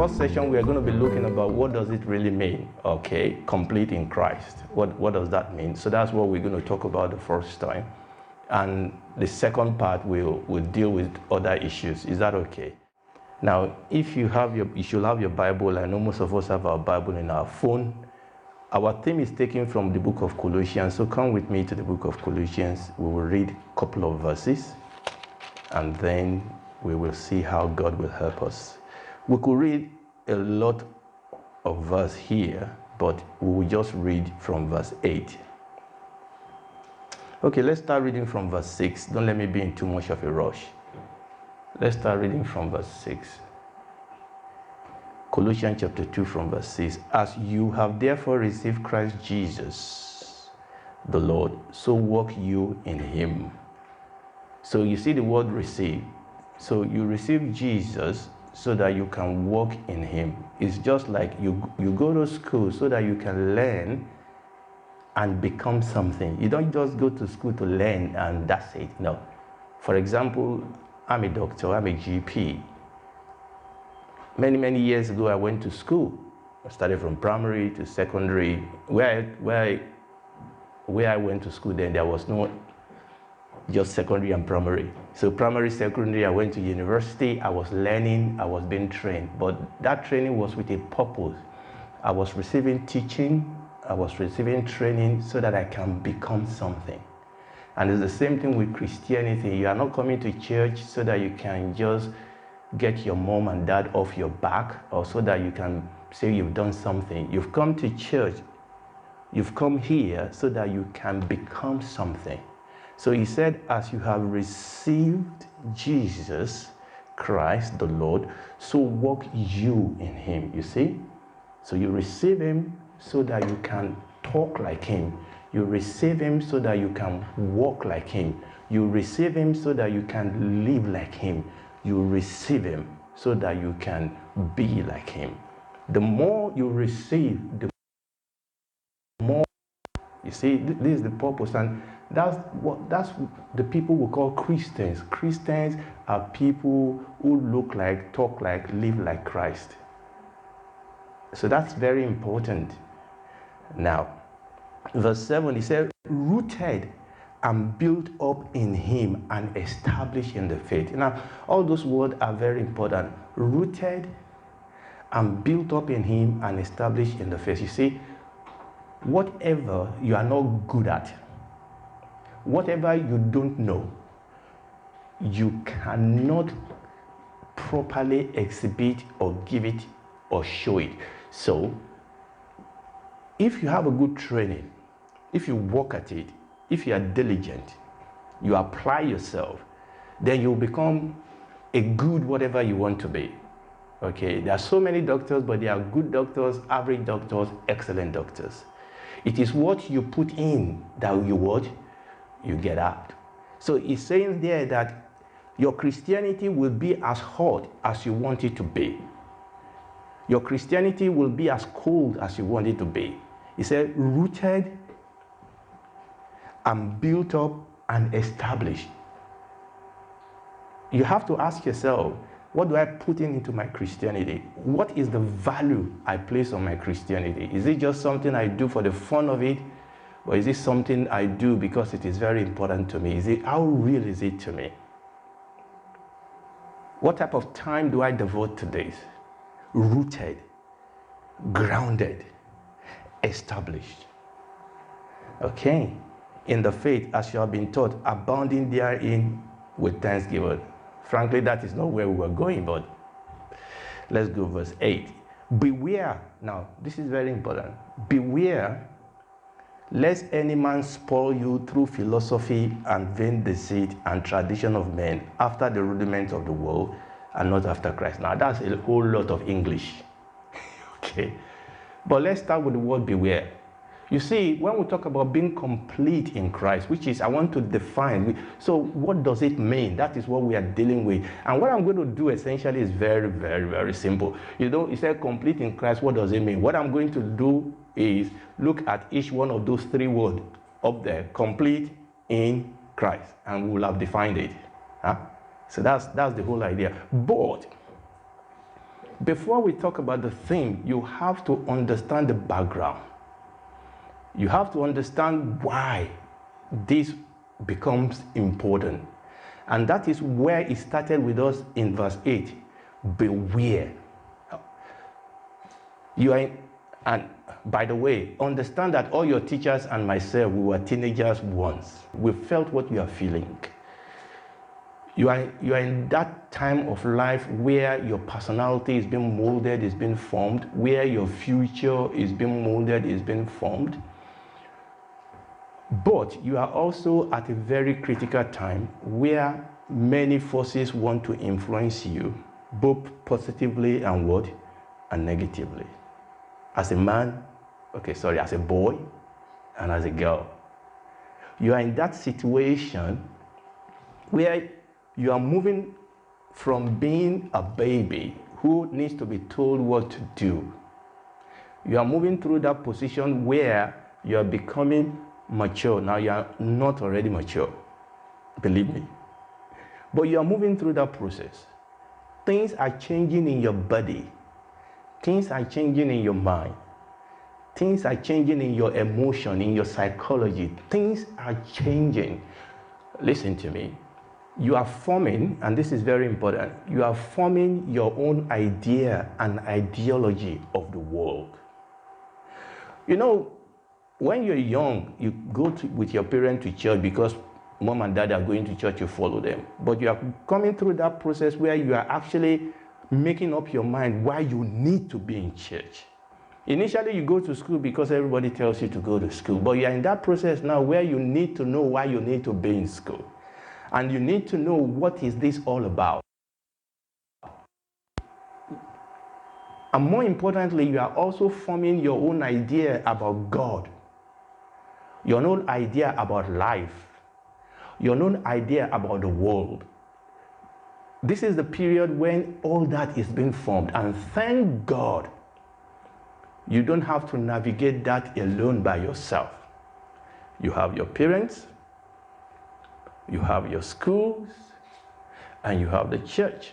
first session, we are going to be looking about what does it really mean, okay, complete in Christ. What does that mean? So that's what we're going to talk about the first time. And the second part will deal with other issues. Is that okay? Now, if you should have your Bible. I know most of us have our Bible in our phone. Our theme is taken from the book of Colossians. So come with me to the book of Colossians. We will read a couple of verses, and then we will see how God will help us. We could read a lot of verse here, but we will just read from verse 8. Okay, let's start reading from verse 6. Don't let me be in too much of a rush. Let's start reading from verse 6. Colossians chapter 2 from verse 6. As you have therefore received Christ Jesus, the Lord, so walk you in him. So you see the word receive. So you receive Jesus so that you can walk in him. It's just like you go to school so that you can learn and become something. You don't just go to school to learn and that's it. No. For example, I'm a doctor, I'm a GP. Many years ago, I went to school. I started from primary to secondary. Where I went to school then, there was no just secondary and primary. So primary, secondary, I went to university. I was learning, I was being trained. But that training was with a purpose. I was receiving teaching, I was receiving training so that I can become something. And it's the same thing with Christianity. You are not coming to church so that you can just get your mom and dad off your back, or so that you can say you've done something. You've come to church, you've come here so that you can become something. So he said, as you have received Jesus Christ the Lord, so walk you in him. You see? So you receive him so that you can talk like him. You receive him so that you can walk like him. You receive him so that you can live like him. You receive him so that you can be like him. The more you receive, the more, you see, this is the purpose. And that's the people we call Christians. Christians are people who look like, talk like, live like Christ. So that's very important. Now, verse 7, he said, rooted and built up in him and established in the faith. Now, all those words are very important. Rooted and built up in him and established in the faith. You see, whatever you are not good at, whatever you don't know, you cannot properly exhibit or give it or show it. So, if you have a good training, if you work at it, if you are diligent, you apply yourself, then you'll become a good whatever you want to be. Okay, there are so many doctors, but there are good doctors, average doctors, excellent doctors. It is what you put in that you get out. So it's saying there that your Christianity will be as hot as you want it to be. Your Christianity will be as cold as you want it to be. He said, rooted and built up and established. You have to ask yourself, what do I put into my Christianity? What is the value I place on my Christianity? Is it just something I do for the fun of it? Or is it something I do because it is very important to me? How real is it to me? What type of time do I devote to this? Rooted, grounded, established. Okay. In the faith, as you have been taught, abounding therein with thanksgiving. Frankly, that is not where we were going, but let's go verse 8. Beware, now this is very important. Beware lest any man spoil you through philosophy and vain deceit and tradition of men, after the rudiments of the world and not after Christ. Now that's a whole lot of English. Okay. But let's start with the word beware. You see, when we talk about being complete in Christ, which is, I want to define, so what does it mean? That is what we are dealing with. And what I'm going to do essentially is very, very, very simple. You said complete in Christ, what does it mean? What I'm going to do is look at each one of those three words up there, complete in Christ, and we will have defined it. So that's the whole idea. But before we talk about the theme, you have to understand the background. You have to understand why this becomes important. And that is where it started with us in verse 8. Beware. And by the way, understand that all your teachers and myself, we were teenagers once. We felt what you are feeling. You are in that time of life where your personality is being molded, is being formed, where your future is being molded, is being formed. But you are also at a very critical time where many forces want to influence you, both positively and what? And negatively. As a man, as a boy and as a girl. You are in that situation where you are moving from being a baby who needs to be told what to do. You are moving through that position where you are becoming mature. Now you are not already mature, believe me. But you are moving through that process. Things are changing in your body. Things are changing in your mind. Things are changing in your emotion, in your psychology. Things are changing. Listen to me. You are forming, and this is very important, you are forming your own idea and ideology of the world. You know, when you're young, you go with your parents to church because mom and dad are going to church, you follow them. But you are coming through that process where you are actually making up your mind why you need to be in church. Initially, you go to school because everybody tells you to go to school. But you are in that process now where you need to know why you need to be in school. And you need to know what is this all about. And more importantly, you are also forming your own idea about God, your own idea about life, your own idea about the world. This is the period when all that is being formed. And thank God, you don't have to navigate that alone by yourself. You have your parents, you have your schools, and you have the church.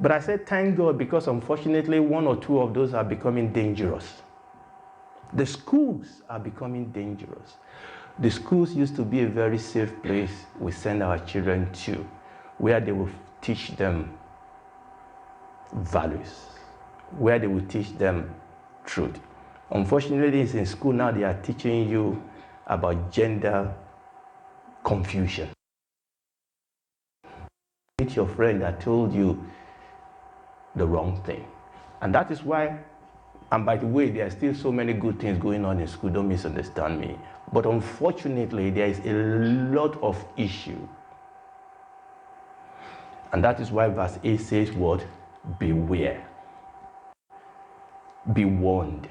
But I said thank God because unfortunately one or two of those are becoming dangerous. The schools are becoming dangerous. The schools used to be a very safe place we send our children to, where they will teach them values, where they will teach them truth. Unfortunately, it's in school now they are teaching you about gender confusion. Meet your friend that told you the wrong thing. And that is why, and by the way, there are still so many good things going on in school, don't misunderstand me. But unfortunately, there is a lot of issue. And that is why verse 8 says what? Beware. Be warned.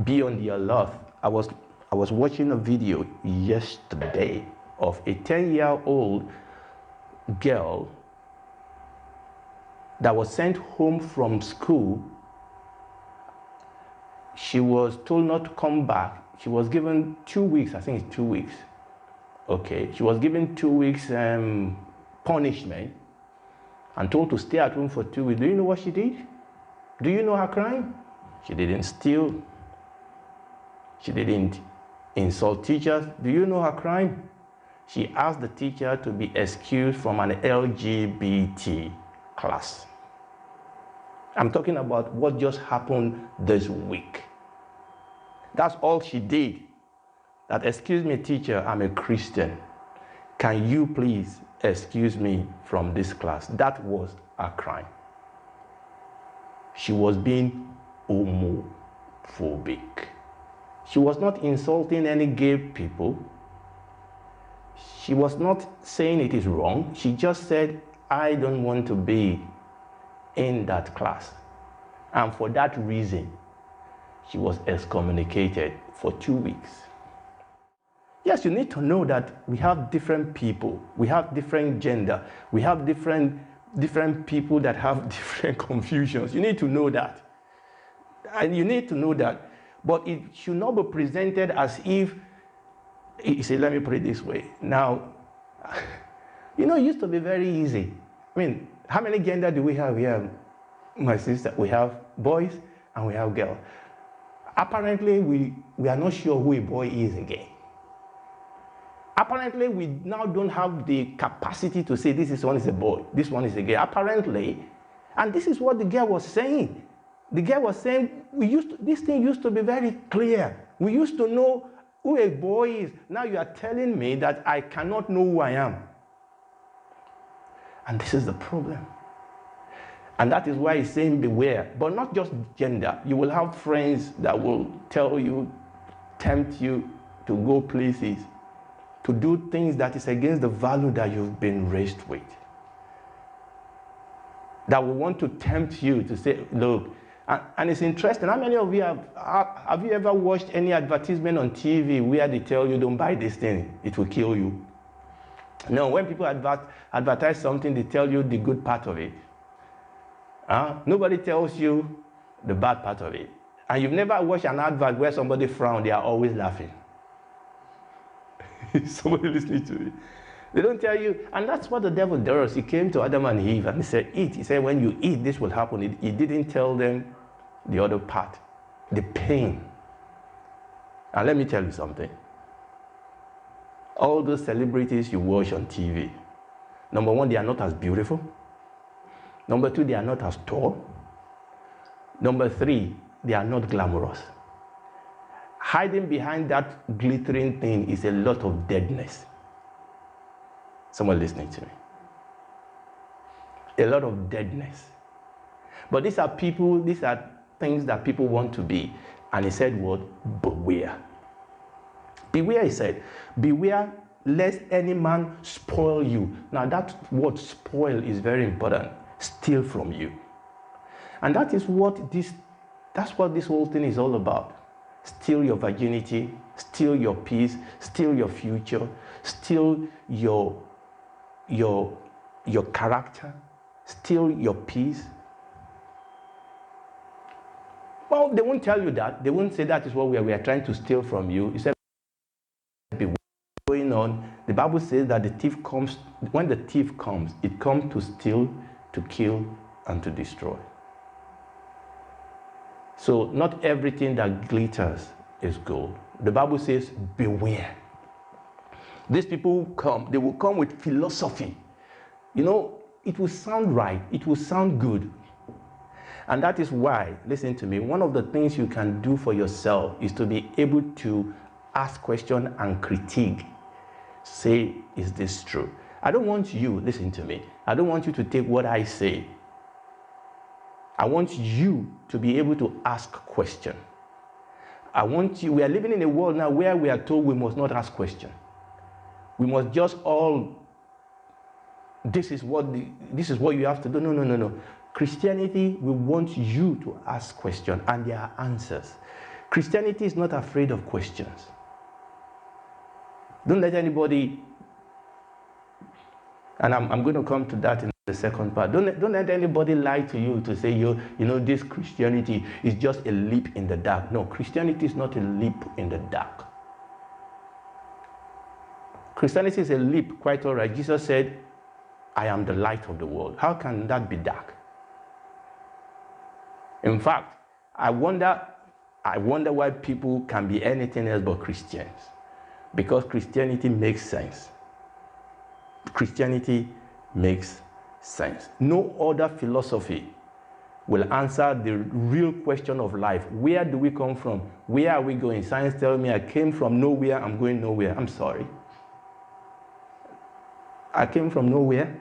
Be on the alert. I was watching a video yesterday of a 10-year-old girl that was sent home from school. She was told not to come back. She was given 2 weeks, I think it's 2 weeks. Okay, she was given 2 weeks punishment and told to stay at home for 2 weeks. Do you know what she did? Do you know her crime? She didn't steal. She didn't insult teachers. Do you know her crime? She asked the teacher to be excused from an LGBT class. I'm talking about what just happened this week. That's all she did. That, excuse me, teacher, I'm a Christian. Can you please excuse me from this class? That was a crime. She was being homophobic. She was not insulting any gay people. She was not saying it is wrong. She just said, I don't want to be in that class. And for that reason, she was excommunicated for 2 weeks. Yes, you need to know that we have different people. We have different gender. We have different people that have different confusions. You need to know that. And you need to know that. But it should not be presented as if, you see, let me put it this way. Now, you know, it used to be very easy. I mean, How many gender do we have here, my sister? We have boys and we have girls. Apparently, we are not sure who a boy is again. Apparently, we now don't have the capacity to say this one is a boy, this one is a girl. Apparently, and this is what the girl was saying. The girl was saying, this thing used to be very clear. We used to know who a boy is. Now you are telling me that I cannot know who I am. And this is the problem. And that is why he's saying beware. But not just gender. You will have friends that will tell you, tempt you to go places, to do things that is against the value that you've been raised with. That will want to tempt you to say, look, and it's interesting. How many of you have you ever watched any advertisement on TV where they tell you, don't buy this thing, it will kill you? No, when people advertise something, they tell you the good part of it. Nobody tells you the bad part of it. And you've never watched an advert where somebody frowns, they are always laughing. Somebody listening to it. They don't tell you, and that's what the devil does. He came to Adam and Eve and he said, eat. He said, when you eat, this will happen. He didn't tell them the other part, the pain. And let me tell you something. All those celebrities you watch on TV, number one, they are not as beautiful. Number two, they are not as tall. Number three, they are not glamorous. Hiding behind that glittering thing is a lot of deadness. Someone listening to me. A lot of deadness. But these are things that people want to be. And he said what? Beware. Beware, he said. Beware lest any man spoil you. Now that word spoil is very important. Steal from you. And that's what this whole thing is all about. Steal your virginity, steal your peace, steal your future, steal your character, steal your peace. Well, they won't tell you that. They won't say that is what we are trying to steal from you. You said, what's going on? The Bible says that when the thief comes, it comes to steal, to kill, and to destroy. So not everything that glitters is gold. The Bible says, beware. These people they will come with philosophy. You know, it will sound right, it will sound good. And that is why, listen to me, one of the things you can do for yourself is to be able to ask questions and critique. Say, is this true? I don't want you, listen to me, I don't want you to take what I say. I want you to be able to ask questions. We are living in a world now where we are told we must not ask questions. We must just this is what you have to do. No. Christianity, we want you to ask questions, and there are answers. Christianity is not afraid of questions. Don't let anybody, and I'm going to come to that in the second part. Don't let anybody lie to you to say, this Christianity is just a leap in the dark. No, Christianity is not a leap in the dark. Christianity is a leap, quite all right. Jesus said, I am the light of the world. How can that be dark? In fact, I wonder why people can be anything else but Christians. Because Christianity makes sense. Christianity makes sense. No other philosophy will answer the real question of life. Where do we come from? Where are we going? Science tells me I came from nowhere, I'm going nowhere. I'm sorry. I came from nowhere,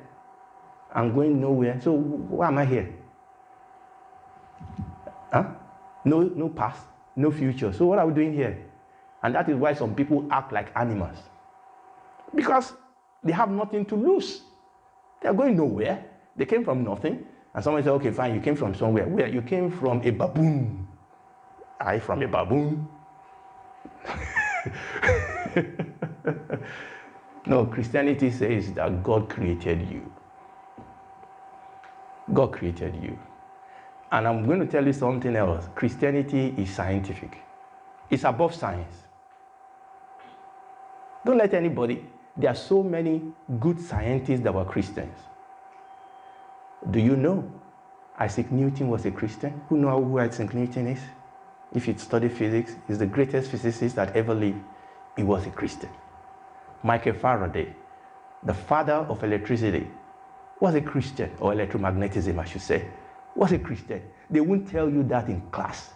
I'm going nowhere. So why am I here? No past, no future. So what are we doing here? And that is why some people act like animals. Because they have nothing to lose. They are going nowhere. They came from nothing. And someone said, okay, fine, you came from somewhere. Where? You came from a baboon. I from a baboon? No, Christianity says that God created you. God created you. And I'm going to tell you something else. Christianity is scientific. It's above science. Don't let anybody, there are so many good scientists that were Christians. Do you know Isaac Newton was a Christian? Who know who Isaac Newton is? If you study physics, he's the greatest physicist that ever lived. He was a Christian. Michael Faraday, the father of electricity, was a Christian, or electromagnetism, I should say, was a Christian. They won't tell you that in class.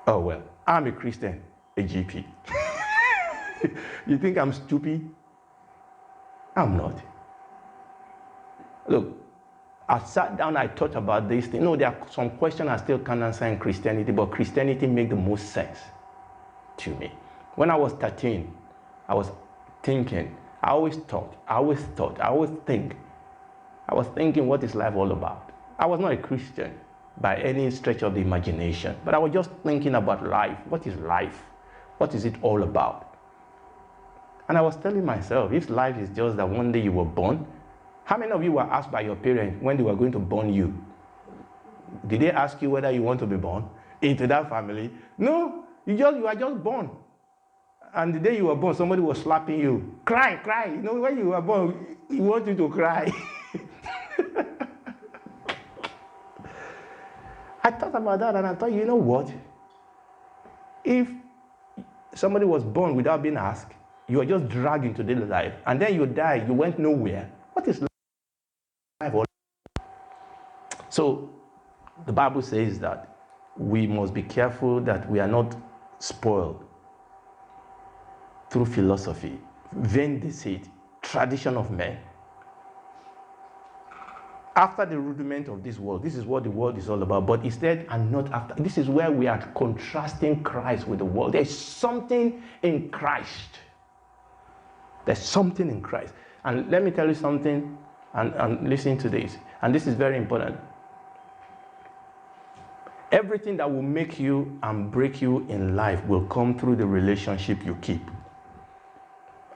Oh, well, I'm a Christian, a GP. You think I'm stupid? I'm not. Look, I sat down, I thought about this thing. No, there are some questions I still can't answer in Christianity, but Christianity makes the most sense to me. When I was 13, I was thinking, I was thinking, what is life all about? I was not a Christian by any stretch of the imagination, but I was just thinking about life. What is life? What is it all about? And I was telling myself, if life is just that one day you were born, how many of you were asked by your parents when they were going to born you? Did they ask you whether you want to be born into that family? No, you are just born. And the day you were born, somebody was slapping you. Cry. You know, when you were born, he wants you to cry. I thought about that and I thought, you know what? If somebody was born without being asked, you were just dragged into daily life, and then you die, you went nowhere. What is life all about? So the Bible says that we must be careful that we are not spoiled through philosophy, vain deceit, tradition of men. After the rudiment of this world, this is what the world is all about, but instead and not after. This is where we are contrasting Christ with the world. There's something in Christ. There's something in Christ. And let me tell you something, and listen to this. And this is very important. Everything that will make you and break you in life will come through the relationship you keep.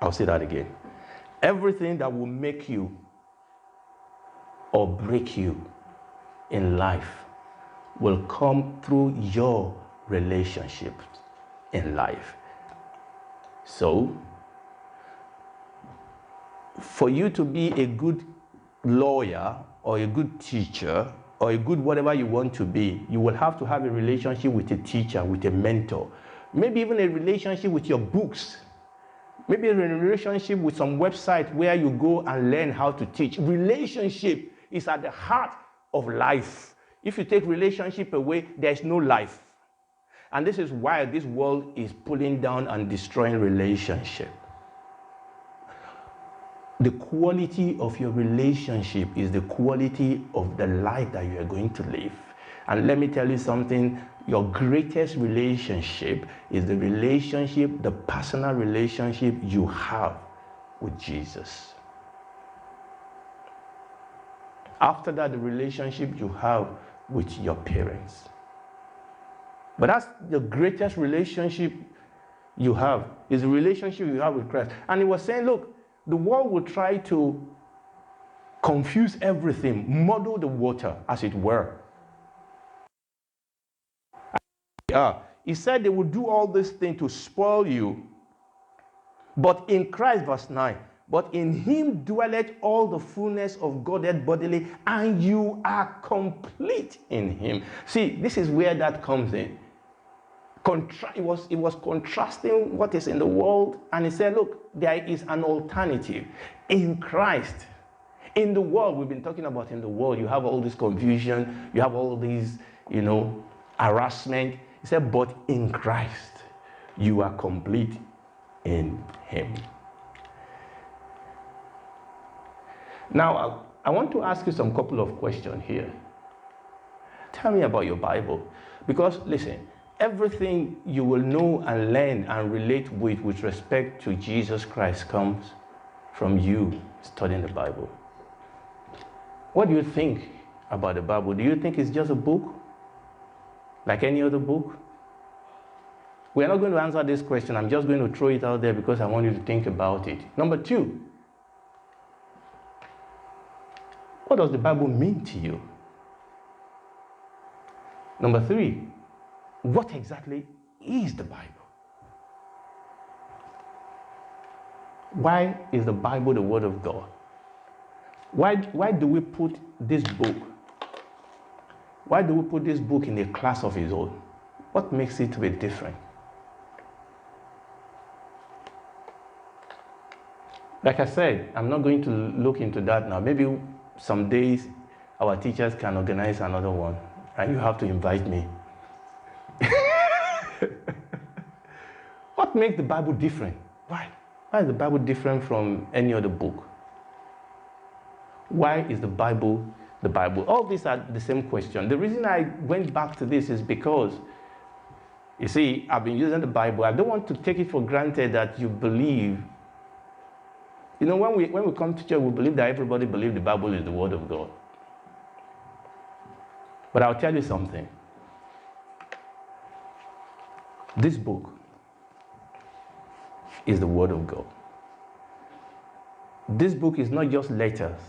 I'll say that again. Everything that will make you or break you in life will come through your relationship in life. So, for you to be a good lawyer or a good teacher or a good whatever you want to be, you will have to have a relationship with a teacher, with a mentor, maybe even a relationship with your books, maybe a relationship with some website where you go and learn how to teach. Relationship is at the heart of life. If you take relationship away, there's no life. And this is why this world is pulling down and destroying relationship. The quality of your relationship is the quality of the life that you are going to live. And let me tell you something, your greatest relationship is the relationship, the personal relationship you have with Jesus. After that, the relationship you have with your parents. But that's the greatest relationship you have, is the relationship you have with Christ. And he was saying, look, the world will try to confuse everything, muddle the water, as it were. He said they will do all these things to spoil you. But in Christ, verse 9, but in him dwelleth all the fullness of Godhead bodily, and you are complete in him. See, this is where that comes in. It was contrasting what is in the world, and he said, look, there is an alternative in Christ. In the world, we've been talking about in the world, you have all this confusion, you have all these, harassment. He said, but in Christ, you are complete in him. Now, I want to ask you some couple of questions here. Tell me about your Bible. Because, listen, everything you will know and learn and relate with respect to Jesus Christ comes from you studying the Bible. What do you think about the Bible? Do you think it's just a book? Like any other book? We're not going to answer this question. I'm just going to throw it out there because I want you to think about it. Number 2, what does the Bible mean to you? Number 3, what exactly is the Bible? Why is the Bible the Word of God? Why do we put this book? Why do we put this book in a class of its own? What makes it to be different? Like I said, I'm not going to look into that now. Maybe some days our teachers can organize another one, and you have to invite me. What makes the Bible different? Why? Why is the Bible different from any other book? Why is the Bible the Bible? All these are the same question. The reason I went back to this is because, you see, I've been using the Bible. I don't want to take it for granted that you believe. You know, when we come to church, we believe that everybody believes the Bible is the Word of God. But I'll tell you something. This book is the Word of God. This book is not just letters.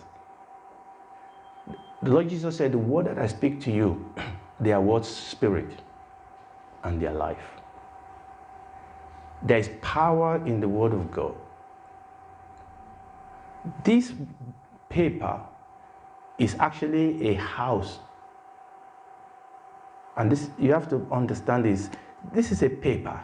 The Lord Jesus said, the word that I speak to you, they are words spirit and their life. There is power in the Word of God. This paper is actually a house. And this, you have to understand this is a paper.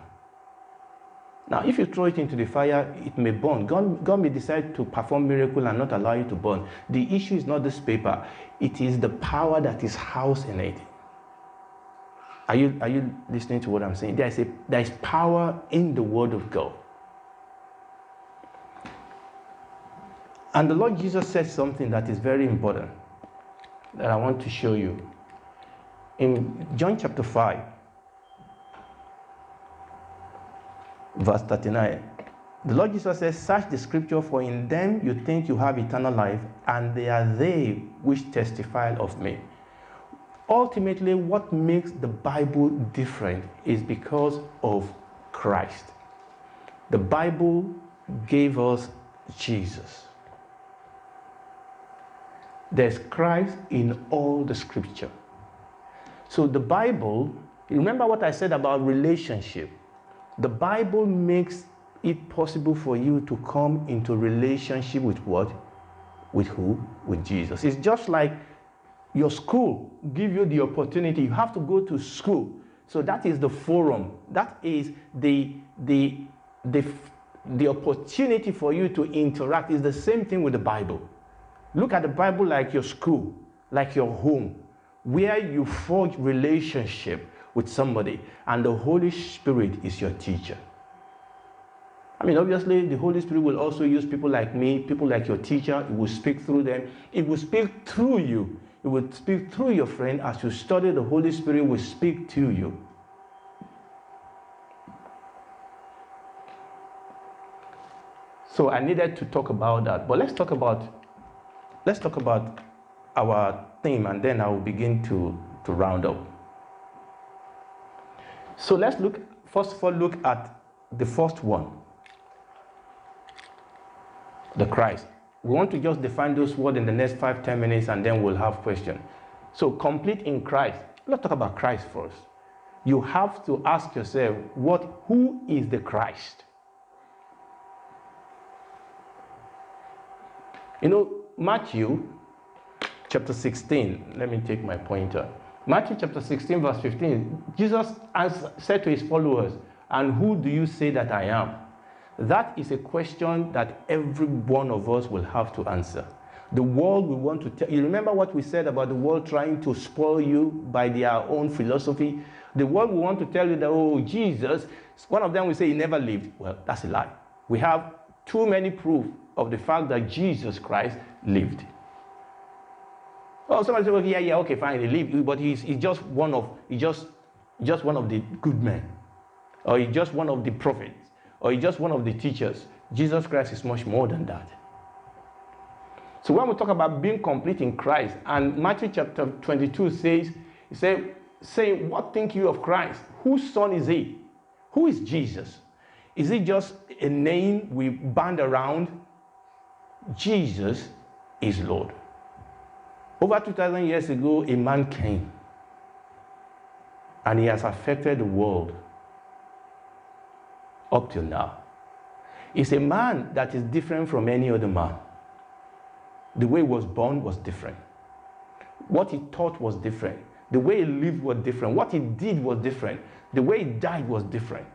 Now, if you throw it into the fire, it may burn. God may decide to perform miracle and not allow you to burn. The issue is not this paper. It is the power that is housed in it. Are you listening to what I'm saying? There is power in the Word of God. And the Lord Jesus said something that is very important that I want to show you. In John chapter 5, verse 39, the Lord Jesus says, search the scripture, for in them you think you have eternal life, and they are they which testify of me. Ultimately, what makes the Bible different is because of Christ. The Bible gave us Jesus. There's Christ in all the scripture. So the Bible, remember what I said about relationship. The Bible makes it possible for you to come into relationship with what? With who? With Jesus. It's just like your school give you the opportunity. You have to go to school. So that is the forum. That is the opportunity for you to interact. Is the same thing with the Bible. Look at the Bible like your school, like your home, where you forge relationship with somebody, and the Holy Spirit is your teacher. I mean, obviously, the Holy Spirit will also use people like me, people like your teacher. It will speak through them. It will speak through you. It will speak through your friend. As you study, the Holy Spirit will speak to you. So I needed to talk about that. But let's talk about our theme, and then I will begin to round up. So let's first of all, look at the first one, the Christ. We want to just define those words in the next 5-10 minutes, and then we'll have questions. So complete in Christ. Let's talk about Christ first. You have to ask yourself, who is the Christ? You know, Matthew chapter 16, let me take my pointer. Matthew chapter 16, verse 15, Jesus said to his followers, and who do you say that I am? That is a question that every one of us will have to answer. The world will want to tell you. Remember what we said about the world trying to spoil you by their own philosophy? The world will want to tell you that, oh, Jesus, one of them will say he never lived. Well, that's a lie. We have too many proof of the fact that Jesus Christ lived. Oh, somebody says, yeah, okay, fine, he lived, but he's just one of the good men, or he's just one of the prophets, or he's just one of the teachers. Jesus Christ is much more than that. So when we talk about being complete in Christ, and Matthew chapter 22 says, say, what think you of Christ? Whose son is he? Who is Jesus? Is it just a name we band around? Jesus is Lord. Over 2,000 years ago, a man came, and he has affected the world up till now. It's a man that is different from any other man. The way he was born was different. What he taught was different. The way he lived was different. What he did was different. The way he died was different.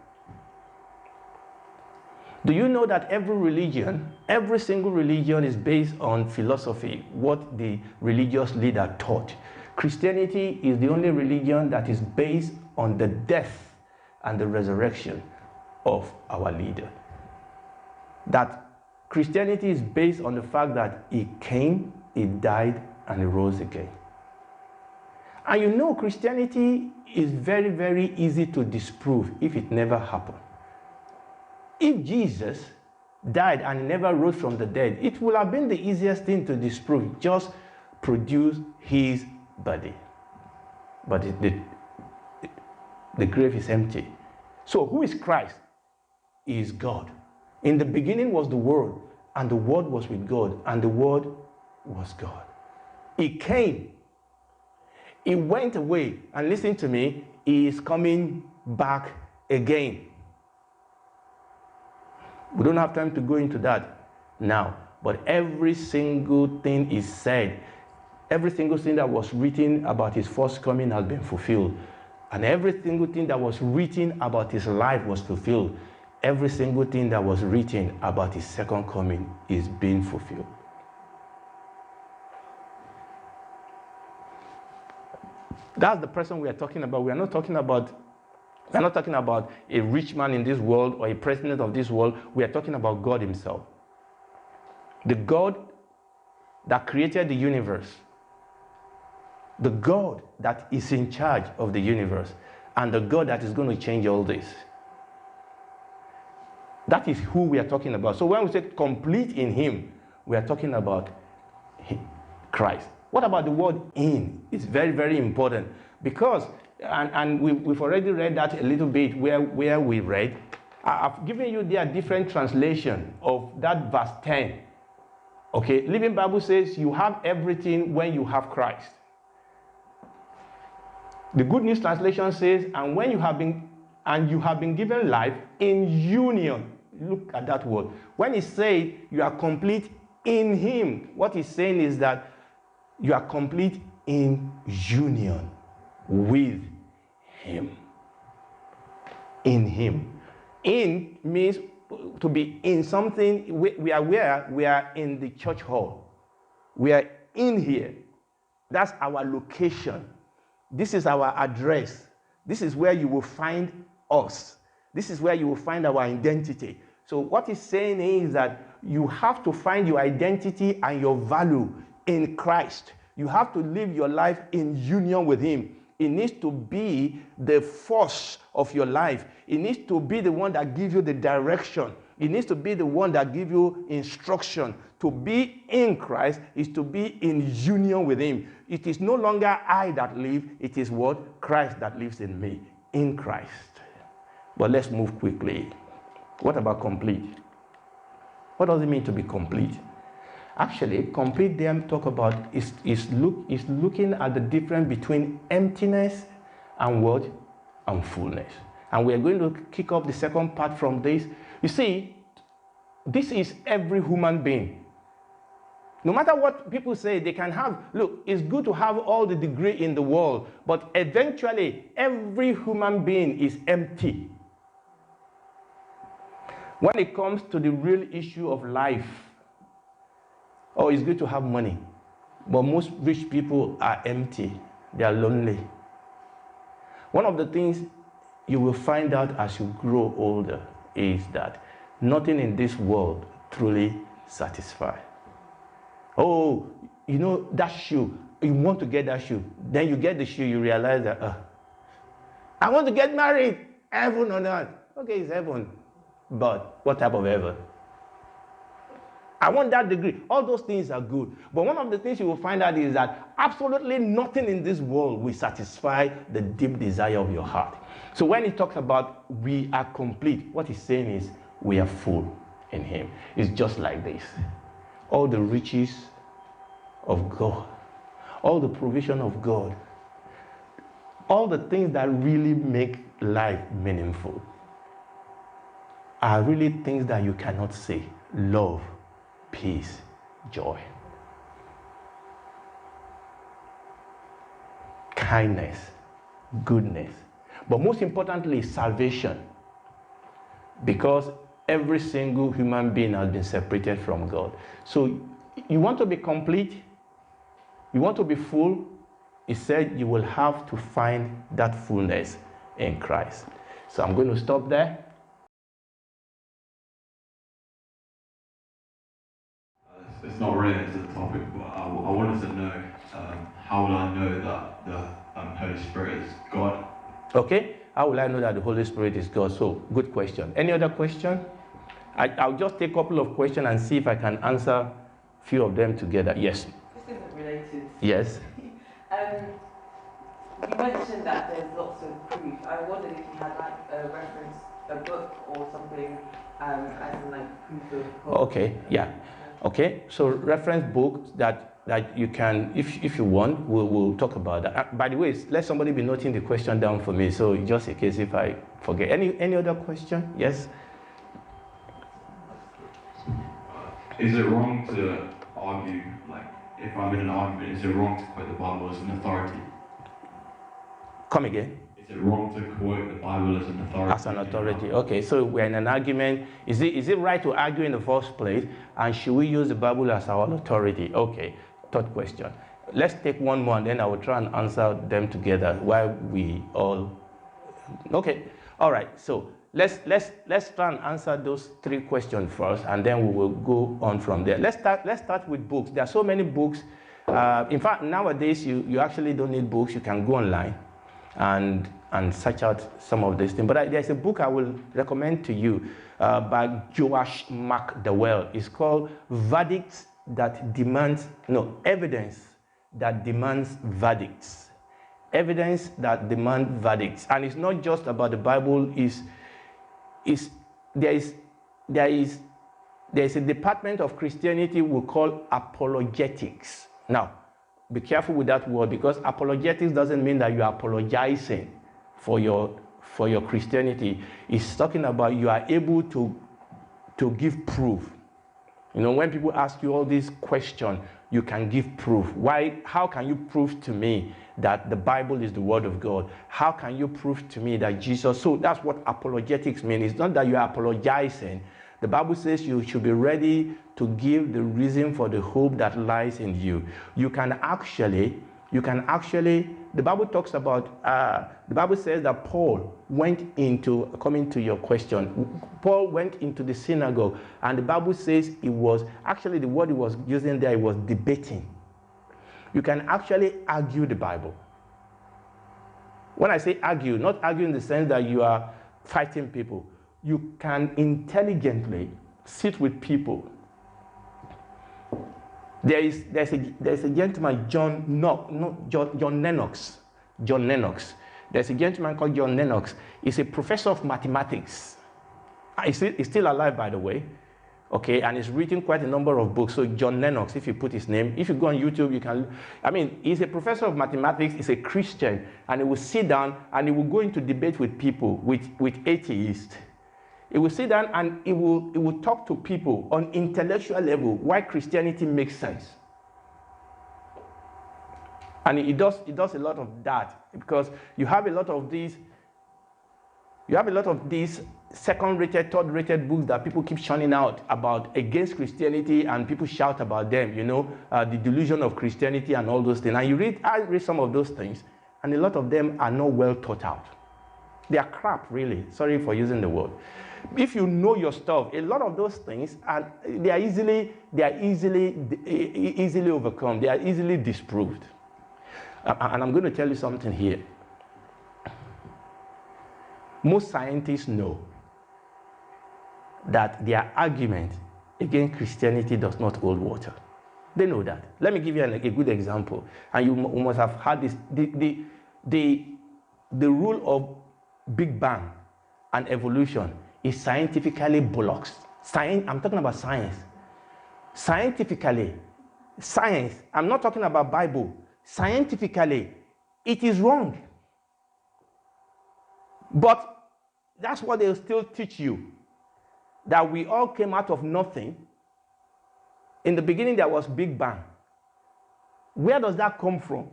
Do you know that every religion, every single religion is based on philosophy, what the religious leader taught? Christianity is the only religion that is based on the death and the resurrection of our leader. That Christianity is based on the fact that he came, he died, and he rose again. And you know, Christianity is very, very easy to disprove if it never happened. If Jesus died and never rose from the dead, it would have been the easiest thing to disprove. Just produce his body. But the grave is empty. So who is Christ? He is God. In the beginning was the Word, and the Word was with God, and the Word was God. He came. He went away. And listen to me, he is coming back again. We don't have time to go into that now, but every single thing is said. Every single thing that was written about his first coming has been fulfilled. And every single thing that was written about his life was fulfilled. Every single thing that was written about his second coming is being fulfilled. That's the person we are talking about. We are not talking about a rich man in this world or a president of this world. We are talking about God himself. The God that created the universe. The God that is in charge of the universe. And the God that is going to change all this. That is who we are talking about. So when we say complete in him, we are talking about Christ. What about the word in? It's very, very important. Because, and we've already read that a little bit where we read. I've given you their different translation of that verse 10. Okay, Living Bible says you have everything when you have Christ. The Good News Translation says, and when you have been given life in union. Look at that word. When he says you are complete in him, what he's saying is that you are complete in union with him. In him. In means to be in something. We are where? We are in the church hall. We are in here. That's our location. This is our address. This is where you will find us. This is where you will find our identity. So what he's saying is that you have to find your identity and your value in Christ. You have to live your life in union with him. It needs to be the force of your life. It needs to be the one that gives you the direction. It needs to be the one that gives you instruction. To be in Christ is to be in union with him. It is no longer I that live. It is what? Christ that lives in me. In Christ. But let's move quickly. What about complete? What does it mean to be complete? Actually, complete them talk about is looking at the difference between emptiness and what? And fullness. And we are going to kick off the second part from this. You see, this is every human being. No matter what people say, they can have, look, it's good to have all the degree in the world, but eventually every human being is empty. When it comes to the real issue of life, oh, it's good to have money, but most rich people are empty. They are lonely. One of the things you will find out as you grow older is that nothing in this world truly satisfies. Oh, you know that shoe, you want to get that shoe. Then you get the shoe, you realize that, I want to get married. Heaven or not? Okay, it's heaven. But what type of heaven? I want that degree. All those things are good. But one of the things you will find out is that absolutely nothing in this world will satisfy the deep desire of your heart. So when he talks about we are complete, what he's saying is we are full in him. It's just like this. All the riches of God, all the provision of God, all the things that really make life meaningful are really things that you cannot say. Love, peace, joy. kindness, goodness. But most importantly, salvation. Because every single human being has been separated from God. So you want to be complete, you want to be full, he said you will have to find that fullness in Christ. So I'm going to stop there. It's not related to the topic, but I wanted to know how will I know that the Holy Spirit is God? Okay, how will I know that the Holy Spirit is God? So, good question. Any other question? I'll just take a couple of questions and see if I can answer a few of them together. Yes? This isn't related. Yes? You mentioned that there's lots of proof. I wondered if you had like a reference, a book or something, as in like proof of... Okay, yeah. Okay, so reference books that you can, if you want, we'll talk about that. By the way, let somebody be noting the question down for me, so just in case if I forget. Any other question? Yes? Is it wrong to argue, like, if I'm in an argument, is it wrong to quote the Bible as an authority? Come again? Is it wrong to quote the Bible as an authority? As an authority. Okay, so we're in an argument. Is it right to argue in the first place? And should we use the Bible as our authority? Okay, third question. Let's take one more and then I will try and answer them together while we all... Okay, all right, so let's try and answer those three questions first and then we will go on from there. Let's start with books. There are so many books. In fact, nowadays you actually don't need books. You can go online and search out some of these things. But there's a book I will recommend to you by Joash McDowell. It's called Evidence That Demands Verdicts. Evidence that demands verdicts. And it's not just about the Bible. There is a department of Christianity we call apologetics. Now, be careful with that word, because apologetics doesn't mean that you are apologizing for your Christianity. It's talking about you are able to give proof. You know, when people ask you all these questions, you can give proof. Why? How can you prove to me that the Bible is the Word of God? How can you prove to me that Jesus... So that's what apologetics means. It's not that you are apologizing. The Bible says you should be ready to give the reason for the hope that lies in you. You can actually, the Bible talks about, the Bible says that Paul went into, coming to your question, Paul went into the synagogue, and the Bible says it was, actually the word he was using there, it was debating. You can actually argue the Bible. When I say argue, not argue in the sense that you are fighting people. You can intelligently sit with people. There's a gentleman, John Lennox. There's a gentleman called John Lennox. He's a professor of mathematics. He's still alive, by the way. Okay, and he's written quite a number of books. So John Lennox, if you put his name, if you go on YouTube, you can, he's a professor of mathematics, he's a Christian, and he will sit down and he will go into debate with people, with atheists. He will sit down and he will talk to people on intellectual level why Christianity makes sense. And he does a lot of that, because you have a lot of these second-rated, third-rated books that people keep churning out about against Christianity, and people shout about them, you know, the delusion of Christianity and all those things. And I read some of those things, and a lot of them are not well thought out. They are crap, really. Sorry for using the word. If you know your stuff, a lot of those things they are easily overcome. They are easily disproved. And I'm going to tell you something here. Most scientists know that their argument against Christianity does not hold water. They know that. Let me give you a good example. And you must have heard this. The rule of Big Bang and evolution is scientifically bollocks. I'm talking about science. Scientifically, science, I'm not talking about Bible. Scientifically, it is wrong. But that's what they'll still teach you. That we all came out of nothing. In the beginning, there was Big Bang. Where does that come from?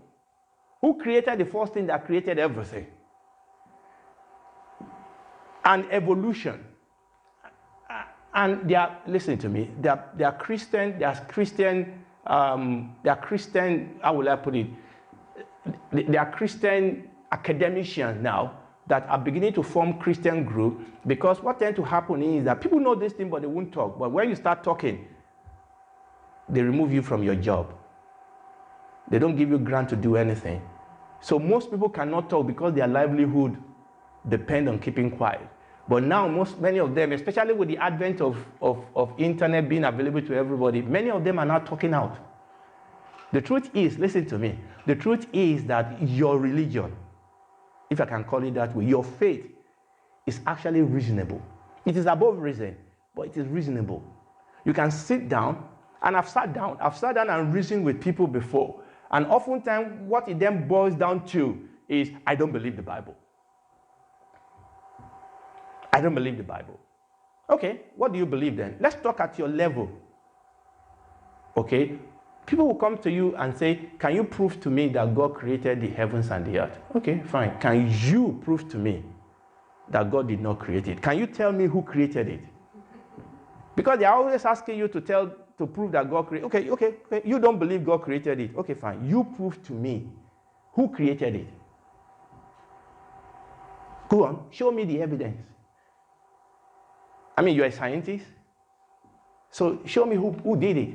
who created the first thing that created everything. And evolution. And they are, listen to me, they are Christian, how will I put it? They are Christian academicians now that are beginning to form Christian group, because what tends to happen is that people know this thing, but they won't talk. But when you start talking, they remove you from your job. They don't give you grant to do anything. So most people cannot talk because their livelihood depends on keeping quiet. But now many of them, especially with the advent of internet being available to everybody, many of them are now talking out. The truth is, listen to me, the truth is that your religion, if I can call it that way, your faith is actually reasonable. It is above reason, but it is reasonable. You can sit down, and I've sat down and reasoned with people before. And oftentimes, what it then boils down to is, I don't believe the Bible. I don't believe the Bible. Okay, what do you believe then? Let's talk at your level. Okay, people will come to you and say, can you prove to me that God created the heavens and the earth? Okay, fine. Can you prove to me that God did not create it? Can you tell me who created it? Because they are always asking you to prove that God created. Okay. You don't believe God created it. Okay, fine. You prove to me who created it. Go on, show me the evidence. I mean, you're a scientist, so show me who did it.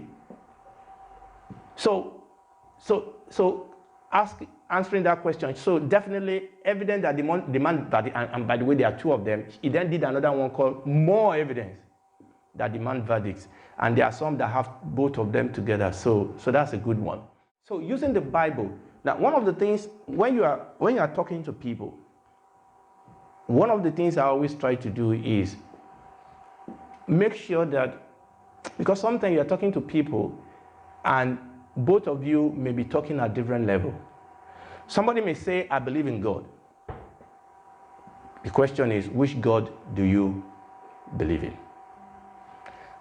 So answering that question, so definitely evidence that demand that, and by the way, there are two of them. He then did another one called more evidence that demand verdicts, and there are some that have both of them together. So that's a good one. So using the Bible. Now, one of the things when you are talking to people, one of the things I always try to do is make sure that, because sometimes you're talking to people and both of you may be talking at different level. Somebody may say, I believe in God. The question is, which God do you believe in?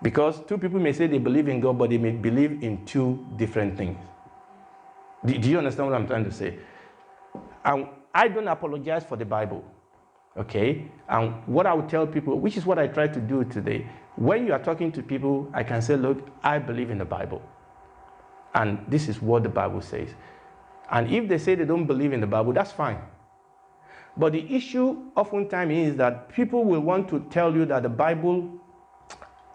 Because two people may say they believe in God, but they may believe in two different things. Do you understand what I'm trying to say? I don't apologize for the Bible. Okay, and what I would tell people, which is what I try to do today, when you are talking to people, I can say, look, I believe in the Bible. And this is what the Bible says. And if they say they don't believe in the Bible, that's fine. But the issue oftentimes is that people will want to tell you that the Bible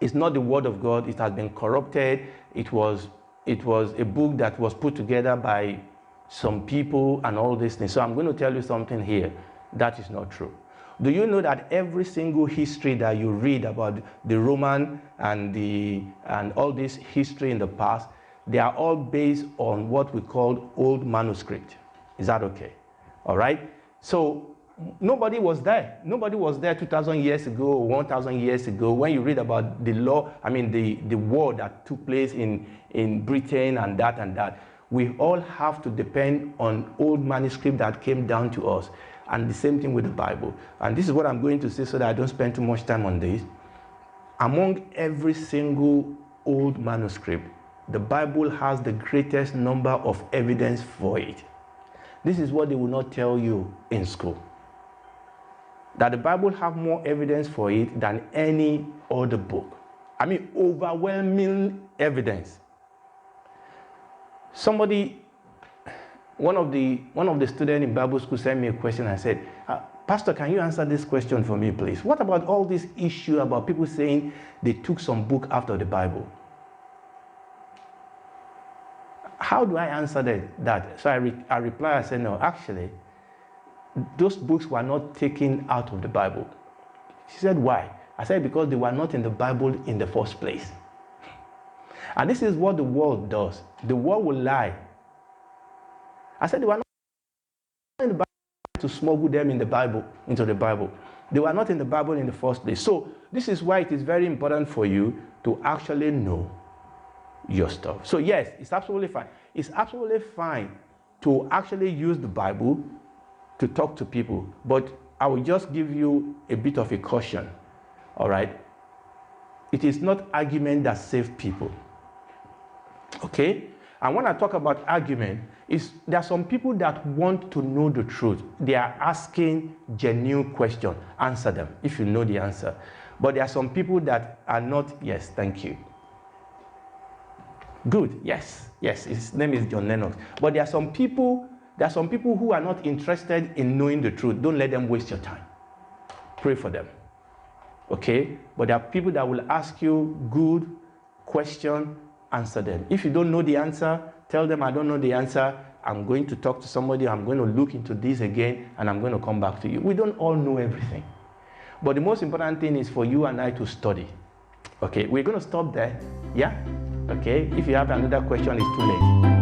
is not the word of God. It has been corrupted. It was a book that was put together by some people and all these things. So I'm going to tell you something here. That is not true. Do you know that every single history that you read about the Roman and all this history in the past, they are all based on what we call old manuscript. Is that okay? All right? So nobody was there. Nobody was there 2,000 years ago or 1,000 years ago when you read about the war that took place in Britain and that. We all have to depend on old manuscript that came down to us. And the same thing with the Bible. And this is what I'm going to say so that I don't spend too much time on this. Among every single old manuscript, the Bible has the greatest number of evidence for it. This is what they will not tell you in school. That the Bible has more evidence for it than any other book. I mean, overwhelming evidence. One of the students in Bible school sent me a question and said, Pastor, can you answer this question for me, please? What about all this issue about people saying they took some book out of the Bible? How do I answer that? So I replied, I said, no, actually, those books were not taken out of the Bible. She said, why? I said, because they were not in the Bible in the first place. And this is what the world does. The world will lie. I said they were not in the Bible to smuggle them into the Bible. They were not in the Bible in the first place. So this is why it is very important for you to actually know your stuff. So yes, it's absolutely fine. It's absolutely fine to actually use the Bible to talk to people. But I will just give you a bit of a caution. All right? It is not argument that saves people. Okay? And when I talk about argument, there are some people that want to know the truth. They are asking genuine questions. Answer them if you know the answer. But there are some people that are not. Yes, thank you. Good. Yes. His name is John Lennox. But there are some people who are not interested in knowing the truth. Don't let them waste your time. Pray for them. Okay? But there are people that will ask you good question. Answer them. If you don't know the answer, tell them I don't know the answer. I'm going to talk to somebody. I'm going to look into this again, and I'm going to come back to you. We don't all know everything. But the most important thing is for you and I to study. Okay? We're going to stop there. Yeah? Okay? If you have another question, it's too late.